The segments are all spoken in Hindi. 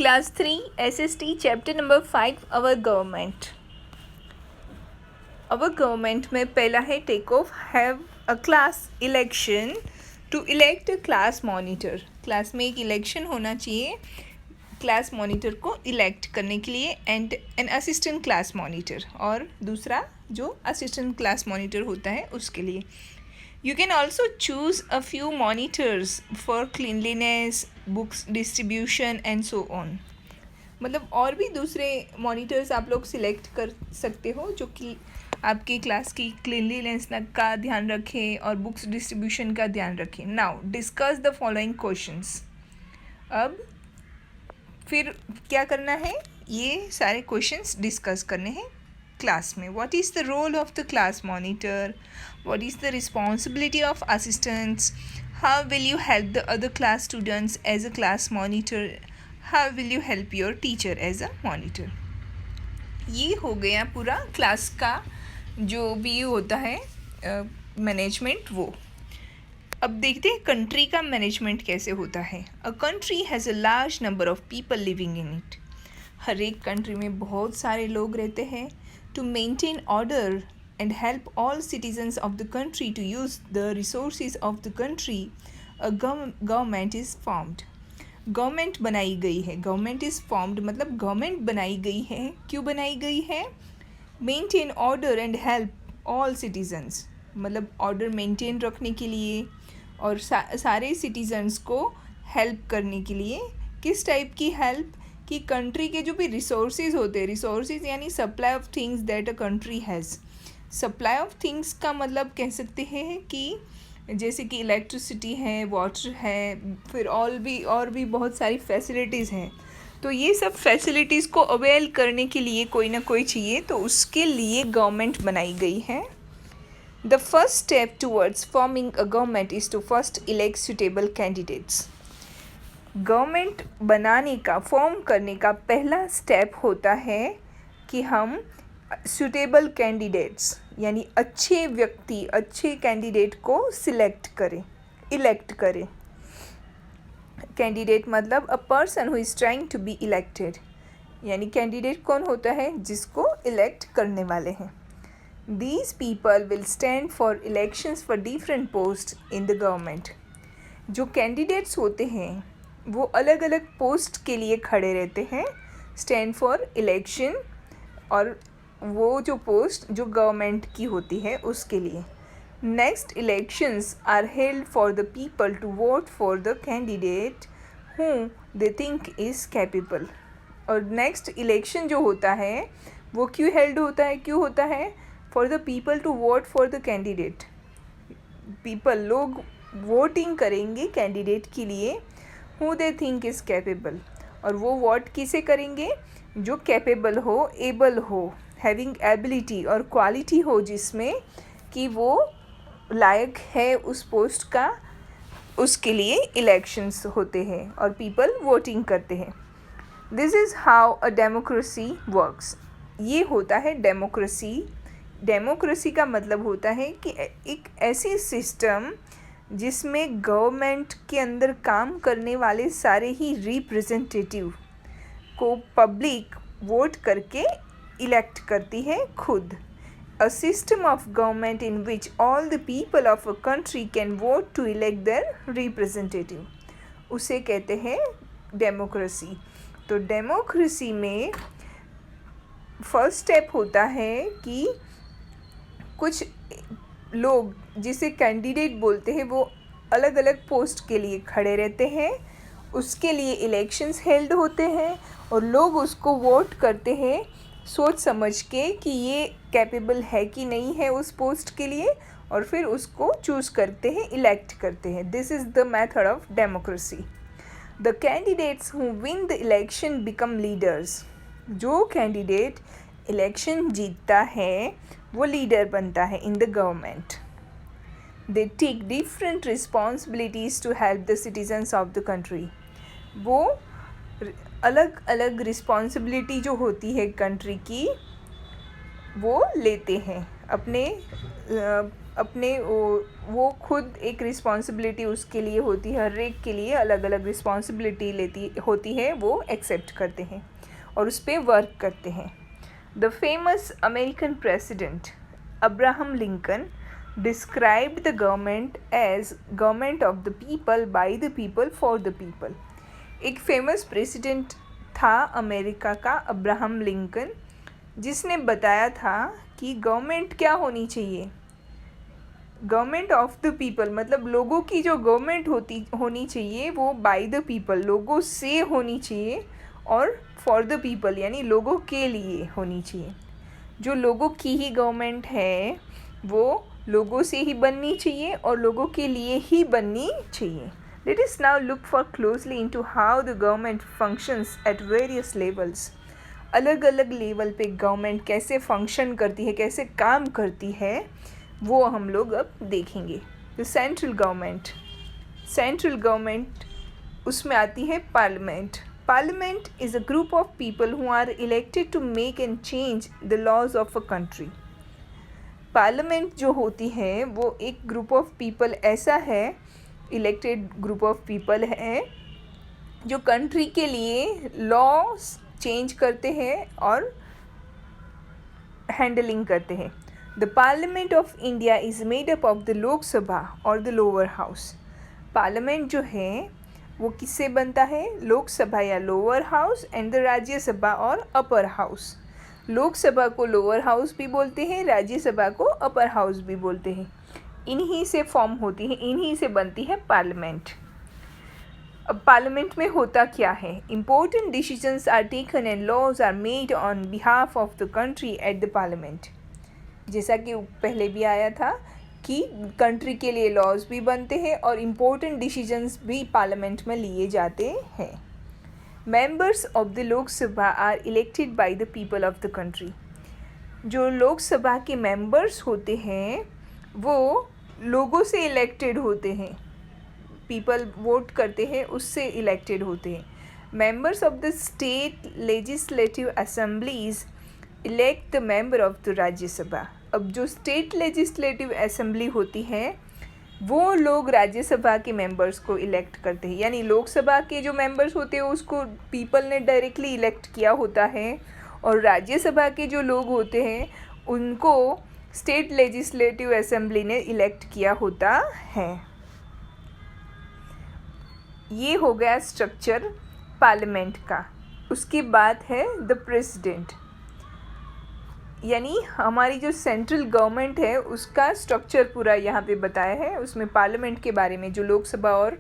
Class 3 SST Chapter number 5 Our Government. Our government में पहला है take off have a class election to elect a class monitor. Class में एक इलेक्शन होना चाहिए क्लास मॉनिटर को इलेक्ट करने के लिए and an assistant class monitor, और दूसरा जो असिस्टेंट क्लास मॉनिटर होता है उसके लिए. You can also choose a few monitors for cleanliness, books distribution and so on. मतलब और भी दूसरे मॉनिटर्स आप लोग सिलेक्ट कर सकते हो जो कि आपके क्लास की क्लीनलीनेस का ध्यान रखें और बुक्स डिस्ट्रीब्यूशन का ध्यान रखें. Now discuss the following questions. अब फिर क्या करना है, ये सारे क्वेश्चंस डिस्कस करने हैं क्लास में. What is the role of the class monitor, what is the responsibility of assistants, how will you help the other class students as a class monitor, how will you help your teacher as a monitor. ये हो गया पूरा क्लास का जो भी होता है मैनेजमेंट वो. अब देखते हैं कंट्री का मैनेजमेंट कैसे होता है. A country has a large number of people living in it. हर एक कंट्री में बहुत सारे लोग रहते हैं. To maintain order and help all citizens of the country to use the resources of the country, a government is formed. Government बनाई गई है. गवर्नमेंट इज़ फॉर्म्ड मतलब गवर्नमेंट बनाई गई है. क्यों बनाई गई है? Maintain order and help all citizens, मतलब ऑर्डर मेंटेन रखने के लिए और सारे सिटीजन्स को हेल्प करने के लिए. किस टाइप की हेल्प? कि कंट्री के जो भी रिसोर्सेज होते हैं, रिसोर्सेज यानी supply of things that a country has. Supply of things का मतलब कह सकते हैं कि जैसे कि इलेक्ट्रिसिटी है, वाटर है, फिर और भी बहुत सारी फैसिलिटीज़ हैं. तो ये सब फैसिलिटीज़ को अवेल करने के लिए कोई ना कोई चाहिए, तो उसके लिए गवर्नमेंट बनाई गई है. The first step towards forming a government is to first elect suitable candidates. Government बनाने का, फॉर्म करने का पहला स्टेप होता है कि हम सूटेबल कैंडिडेट्स यानी अच्छे व्यक्ति, अच्छे कैंडिडेट को सिलेक्ट करें, इलेक्ट करें. कैंडिडेट मतलब a person who is trying to be elected, यानी कैंडिडेट कौन होता है? जिसको इलेक्ट करने वाले हैं. These people will stand for elections for different post in the government. जो कैंडिडेट्स होते हैं वो अलग अलग पोस्ट के लिए खड़े रहते हैं. स्टैंड फॉर इलेक्शन, और वो जो पोस्ट जो गवर्नमेंट की होती है उसके लिए. Next elections are held for the people to vote for the candidate who they think is capable. और नेक्स्ट इलेक्शन जो होता है वो क्यों हेल्ड होता है? क्यों होता है? For the people to vote for the candidate. People, लोग वोटिंग करेंगे कैंडिडेट के लिए who they think is capable. और वो वोट किसे करेंगे? जो कैपेबल हो, एबल हो, हैविंग एबिलिटी और क्वालिटी हो, जिसमें कि वो लायक है उस पोस्ट का, उसके लिए इलेक्शंस होते हैं और पीपल वोटिंग करते हैं. This is how a democracy works. ये होता है डेमोक्रेसी. डेमोक्रेसी का मतलब होता है कि एक ऐसी सिस्टम जिसमें गवर्नमेंट के अंदर काम करने वाले सारे ही रिप्रेजेंटेटिव को पब्लिक वोट करके इलेक्ट करती है खुद. A system of government in which all the people of a country can vote to elect their representative, उसे कहते हैं डेमोक्रेसी. तो डेमोक्रेसी में फर्स्ट स्टेप होता है कि कुछ लोग जिसे कैंडिडेट बोलते हैं वो अलग अलग पोस्ट के लिए खड़े रहते हैं. उसके लिए इलेक्शंस हेल्ड होते हैं और लोग उसको वोट करते हैं सोच समझ के कि ये कैपेबल है कि नहीं है उस पोस्ट के लिए, और फिर उसको चूज़ करते हैं, इलेक्ट करते हैं. This is the method of democracy. The candidates who win the election become leaders. जो कैंडिडेट इलेक्शन जीतता है वो लीडर बनता है in the government. They take different responsibilities to help the citizens of the country. वो अलग अलग रिस्पॉन्सिबिलिटी जो होती है कंट्री की वो लेते हैं अपने वो खुद एक रिस्पॉन्सिबिलिटी उसके लिए होती है, हर एक के लिए अलग अलग रिस्पॉन्सिबिलिटी लेती होती है, वो एक्सेप्ट करते हैं और उस पर वर्क करते हैं. The famous American president Abraham Lincoln described the government as government of the people, by the people, for the people. एक फेमस प्रेसिडेंट था अमेरिका का अब्राहम लिंकन, जिसने बताया था कि गवर्नमेंट क्या होनी चाहिए. गवर्नमेंट ऑफ द पीपल मतलब लोगों की जो गवर्नमेंट होनी चाहिए वो बाय द पीपल, लोगों से होनी चाहिए, और फॉर द पीपल यानी लोगों के लिए होनी चाहिए. जो लोगों की ही गवर्नमेंट है वो लोगों से ही बननी चाहिए और लोगों के लिए ही बननी चाहिए. Let us now look for closely into how the government functions at various levels. अलग अलग लेवल पे गवर्नमेंट कैसे फंक्शन करती है, कैसे काम करती है, वो हम लोग अब देखेंगे. तो सेंट्रल गवर्नमेंट उसमें आती है parliament. Parliament is a group of people who are elected to make and change the laws of a country. Parliament जो होती है वो एक ग्रुप ऑफ पीपल ऐसा है, इलेक्टेड ग्रुप ऑफ पीपल है जो कंट्री के लिए लॉस चेंज करते हैं और हैंडलिंग करते हैं. The parliament of India is made up of the Lok Sabha और द लोअर हाउस. पार्लियामेंट जो है वो किससे बनता है, लोकसभा या lower house and the Rajya Sabha और अपर हाउस. लोकसभा को लोअर हाउस भी बोलते हैं, राज्यसभा को अपर हाउस भी बोलते हैं. इन्हीं से फॉर्म होती है, इन्हीं से बनती है पार्लियामेंट. अब पार्लियामेंट में होता क्या है, important decisions are taken and laws are made on behalf of the country at the parliament. जैसा कि पहले भी आया था कि कंट्री के लिए लॉज भी बनते हैं और इम्पोर्टेंट डिसीजंस भी पार्लियामेंट में लिए जाते हैं. Members of the Lok Sabha are elected by the people of the country. जो लोकसभा के मेंबर्स होते हैं वो लोगों से इलेक्टेड होते हैं, पीपल वोट करते हैं उससे इलेक्टेड होते हैं. Members of the state legislative assemblies elect the member of the Rajya Sabha. अब जो स्टेट लेजिस्लेटिव असेंबली होती है वो लोग राज्यसभा के मेंबर्स को इलेक्ट करते हैं. यानी लोकसभा के जो मेंबर्स होते हैं उसको पीपल ने डायरेक्टली इलेक्ट किया होता है, और राज्यसभा के जो लोग होते हैं उनको स्टेट लेजिस्लेटिव असेंबली ने इलेक्ट किया होता है. ये हो गया स्ट्रक्चर पार्लियामेंट का. उसके बाद है द प्रेसिडेंट, यानी हमारी जो सेंट्रल गवर्नमेंट है उसका स्ट्रक्चर पूरा यहाँ पे बताया है. उसमें पार्लियामेंट के बारे में जो लोकसभा और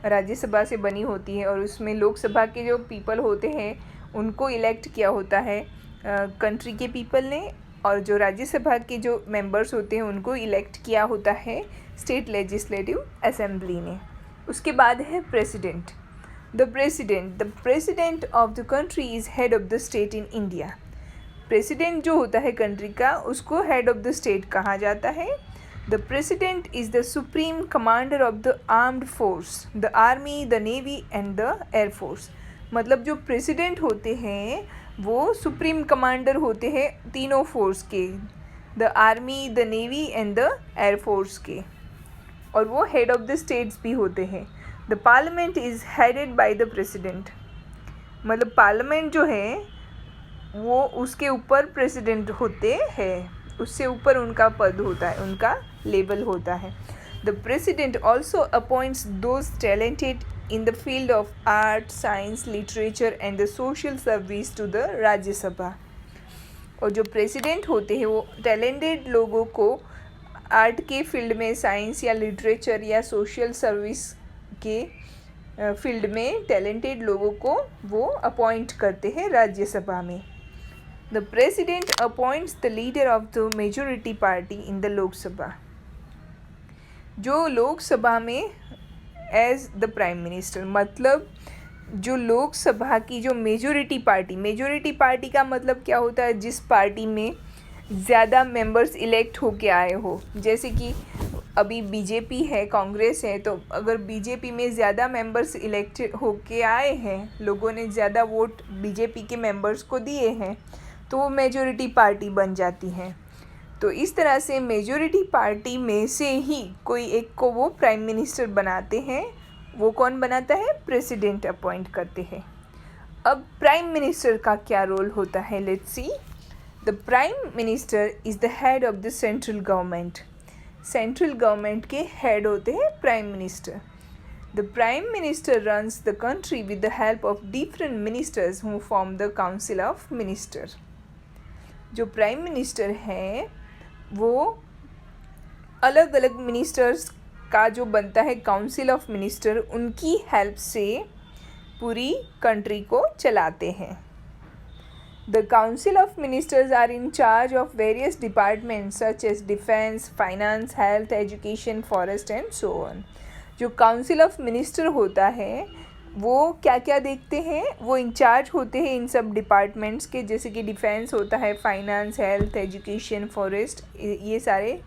राज्यसभा से बनी होती है, और उसमें लोकसभा के जो पीपल होते हैं उनको इलेक्ट किया होता है कंट्री के पीपल ने, और जो राज्यसभा के जो मेंबर्स होते हैं उनको इलेक्ट किया होता है स्टेट लेजिस्लेटिव असेंबली ने. उसके बाद है president. The president of the country is head of the state in India. President जो होता है कंट्री का उसको हेड ऑफ द स्टेट कहा जाता है. The president is the supreme commander of the armed force, the army, the navy and the air force. मतलब जो प्रेसिडेंट होते हैं वो सुप्रीम कमांडर होते हैं तीनों फोर्स के, the army, the navy and the air force के, और वो हेड ऑफ द स्टेट्स भी होते हैं. The parliament is headed by the president. मतलब पार्लियामेंट जो है वो उसके ऊपर प्रेसिडेंट होते हैं, उससे ऊपर उनका पद होता है, उनका लेवल होता है. The president also appoints those talented in the field of art, science, literature and the social service to the Rajya Sabha. और जो प्रेसिडेंट होते हैं वो टैलेंटेड लोगों को आर्ट के फील्ड में, साइंस या लिटरेचर या सोशल सर्विस के फील्ड में टैलेंटेड लोगों को वो अपॉइंट करते हैं राज्यसभा में. The president appoints the leader of the majority party in the Lok Sabha. जो लोकसभा में एज द प्राइम मिनिस्टर, मतलब जो लोकसभा की जो मेजॉरिटी पार्टी का मतलब क्या होता है, जिस पार्टी में ज़्यादा मेंबर्स इलेक्ट होके आए हो. जैसे कि अभी बीजेपी है, कांग्रेस है, तो अगर बीजेपी में ज़्यादा मेंबर्स इलेक्ट होके आए हैं, लोगों ने ज़्यादा वोट बीजेपी के मेंबर्स को दिए हैं, तो वो मेजॉरिटी पार्टी बन जाती हैं. तो इस तरह से मेजॉरिटी पार्टी में से ही कोई एक को वो प्राइम मिनिस्टर बनाते हैं। वो कौन बनाता है? प्रेसिडेंट अपॉइंट करते हैं। अब प्राइम मिनिस्टर का क्या रोल होता है? Let's see. The prime minister is the head of the central government. Central government के हेड होते हैं prime minister. The prime minister runs the country with the help of different ministers who form the council of minister. जो प्राइम मिनिस्टर हैं वो अलग अलग मिनिस्टर्स का जो बनता है काउंसिल ऑफ मिनिस्टर, उनकी हेल्प से पूरी कंट्री को चलाते हैं। The council of ministers are in charge of various departments such as defence, finance, health, education, forest and so on. जो काउंसिल ऑफ मिनिस्टर होता है वो क्या क्या देखते हैं? वो इंचार्ज होते हैं इन सब डिपार्टमेंट्स के, जैसे कि डिफेंस होता है, फाइनेंस, हेल्थ, एजुकेशन, फॉरेस्ट, ये सारे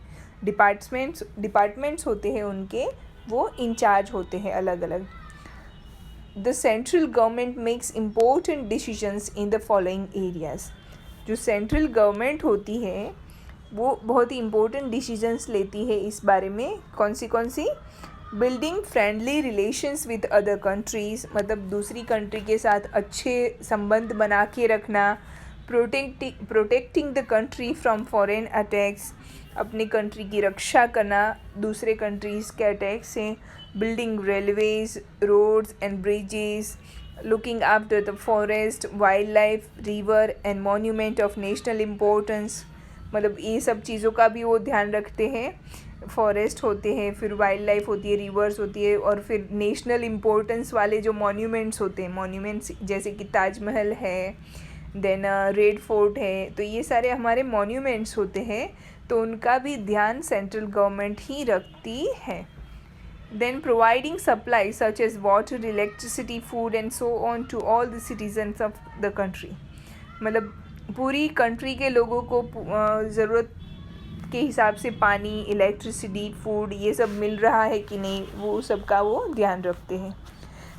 डिपार्टमेंट्स होते हैं उनके, वो इंचार्ज होते हैं अलग अलग। The central government makes important decisions in the following areas. जो सेंट्रल गवर्नमेंट होती है वो बहुत ही इम्पोर्टेंट डिसीजंस लेती है इस बारे में। कौन सी? Building friendly relations with other countries, मतलब दूसरी कंट्री के साथ अच्छे संबंध बना के रखना। Protecting the country from foreign attacks, अपनी कंट्री की रक्षा करना दूसरे कंट्रीज़ के अटैक से। Building railways, roads and bridges, looking after the forest, wild life, river and monument of national importance, मतलब ये सब चीज़ों का भी वो ध्यान रखते हैं। फॉरेस्ट होते हैं, फिर वाइल्ड लाइफ होती है, रिवर्स होती है, और फिर नेशनल इम्पोर्टेंस वाले जो मॉन्यूमेंट्स होते हैं, मॉन्यूमेंट्स जैसे कि ताजमहल है, देन रेड फोर्ट है, तो ये सारे हमारे मॉन्यूमेंट्स होते हैं, तो उनका भी ध्यान सेंट्रल गवर्नमेंट ही रखती है। Then providing supply such as water, electricity, food and so on to all the citizens of the country, मतलब पूरी कंट्री के लोगों को ज़रूरत के हिसाब से पानी, इलेक्ट्रिसिटी, फूड ये सब मिल रहा है कि नहीं, वो सबका वो ध्यान रखते हैं।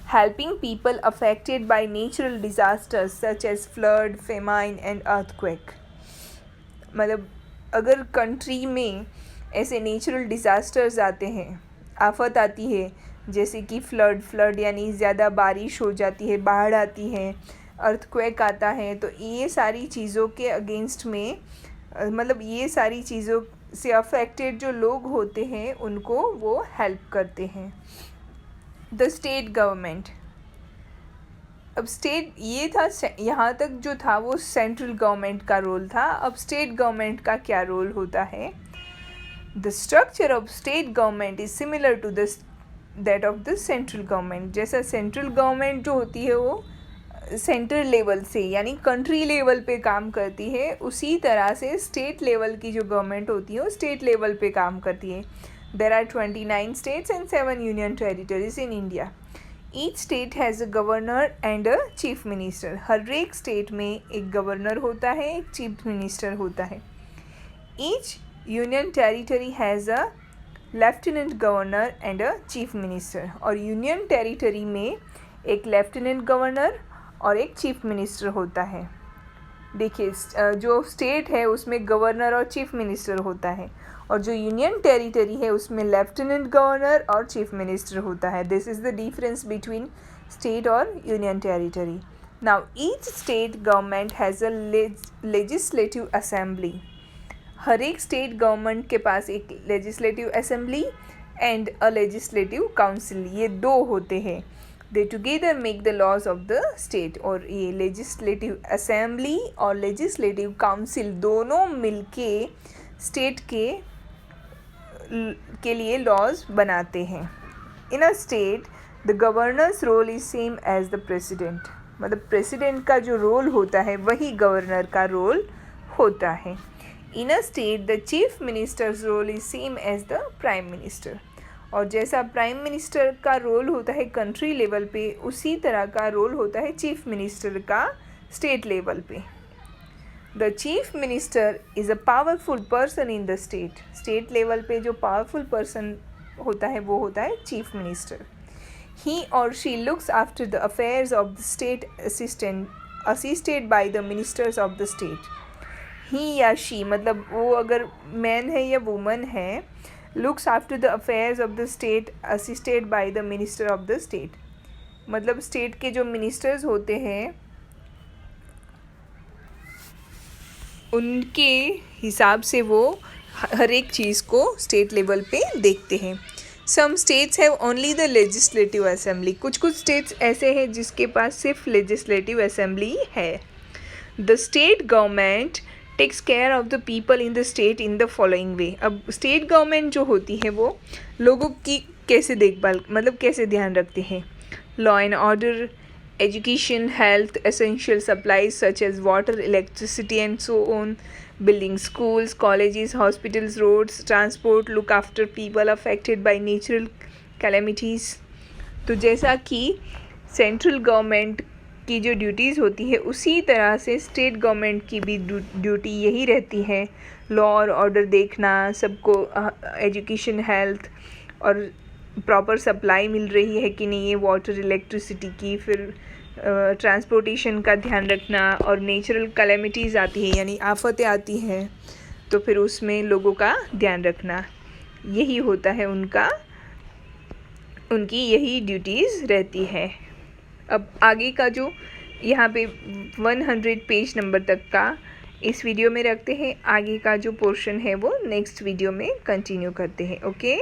Helping people affected by natural disasters such as flood, famine and earthquake, मतलब अगर कंट्री में ऐसे नेचुरल डिज़ास्टर्स आते हैं, आफत आती है, जैसे कि फ्लड यानी ज़्यादा बारिश हो जाती है, बाढ़ आती है, अर्थक्वेक आता है, तो ये सारी चीज़ों के अगेंस्ट में, मतलब ये सारी चीज़ों से अफेक्टेड जो लोग होते हैं उनको वो हेल्प करते हैं। द स्टेट गवर्नमेंट, अब स्टेट ये था, यहाँ तक जो था वो सेंट्रल गवर्नमेंट का रोल था। अब स्टेट गवर्नमेंट का क्या रोल होता है? The structure of state government is similar to that of the central government. जैसा सेंट्रल गवर्नमेंट जो होती है वो सेंटर लेवल से यानी कंट्री लेवल पे काम करती है, उसी तरह से स्टेट लेवल की जो गवर्नमेंट होती है वो स्टेट लेवल पे काम करती है। There are 29 states and 7 union territories in India. Each state has a governor and a chief minister. हर एक स्टेट में एक गवर्नर होता है, एक चीफ मिनिस्टर होता है। Each union territory has a lieutenant governor and a chief minister. और यूनियन टेरिटरी में एक लेफ्टिनेंट गवर्नर और एक चीफ मिनिस्टर होता है। देखिए, जो स्टेट है उसमें गवर्नर और चीफ मिनिस्टर होता है, और जो यूनियन टेरिटरी है उसमें लेफ्टिनेंट गवर्नर और चीफ मिनिस्टर होता है। This is the difference between state और union territory. Now each state government has a legislative assembly. हर एक स्टेट गवर्नमेंट के पास एक legislative assembly and a legislative council, ये दो होते हैं। They together make the laws of the state. और ये लेजिस्लेटिव असेंबली और लेजिस्लेटिव काउंसिल दोनों मिलके स्टेट के लिए लॉज बनाते हैं। In a state the governor's role is same as the president, मतलब प्रेसिडेंट का जो रोल होता है वही गवर्नर का रोल होता है। In a state the chief minister's role is same as the prime minister. और जैसा प्राइम मिनिस्टर का रोल होता है कंट्री लेवल पे, उसी तरह का रोल होता है चीफ मिनिस्टर का स्टेट लेवल पे। The chief minister is a powerful person in the state. State level पे जो पावरफुल पर्सन होता है वो होता है chief minister. He or she looks after the affairs of the state assisted by the ministers of the state. He या शी मतलब वो अगर मैन है या वुमन है, looks after the affairs of the state assisted by the minister of the state, मतलब स्टेट के जो मिनिस्टर्स होते हैं उनके हिसाब से वो हर एक चीज़ को स्टेट लेवल पे देखते हैं। Some states have only the legislative assembly, कुछ कुछ स्टेट्स ऐसे हैं जिसके पास सिर्फ लेजिस्लेटिव असेंबली है। The state government takes care of the people in the state in the following way. अब स्टेट गवर्नमेंट जो होती है वो लोगों की कैसे देखभाल मतलब कैसे ध्यान रखते हैं। Law and order, education, health, essential supplies such as water, electricity and so on, building schools, colleges, hospitals, roads, transport, look after people affected by natural calamities। तो जैसा कि सेंट्रल गवर्नमेंट की जो ड्यूटीज़ होती है उसी तरह से स्टेट गवर्नमेंट की भी ड्यूटी यही रहती है, लॉ और ऑर्डर देखना, सबको एजुकेशन, हेल्थ और प्रॉपर सप्लाई मिल रही है कि नहीं है वाटर इलेक्ट्रिसिटी की, फिर ट्रांसपोर्टेशन का ध्यान रखना, और नेचुरल कैलेमिटीज़ आती है यानी आफतें आती हैं तो फिर उसमें लोगों का ध्यान रखना, यही होता है उनकी यही ड्यूटीज़ रहती है। अब आगे का जो यहाँ पे 100 पेज नंबर तक का इस वीडियो में रखते हैं, आगे का जो पोर्शन है वो नेक्स्ट वीडियो में कंटिन्यू करते हैं। ओके।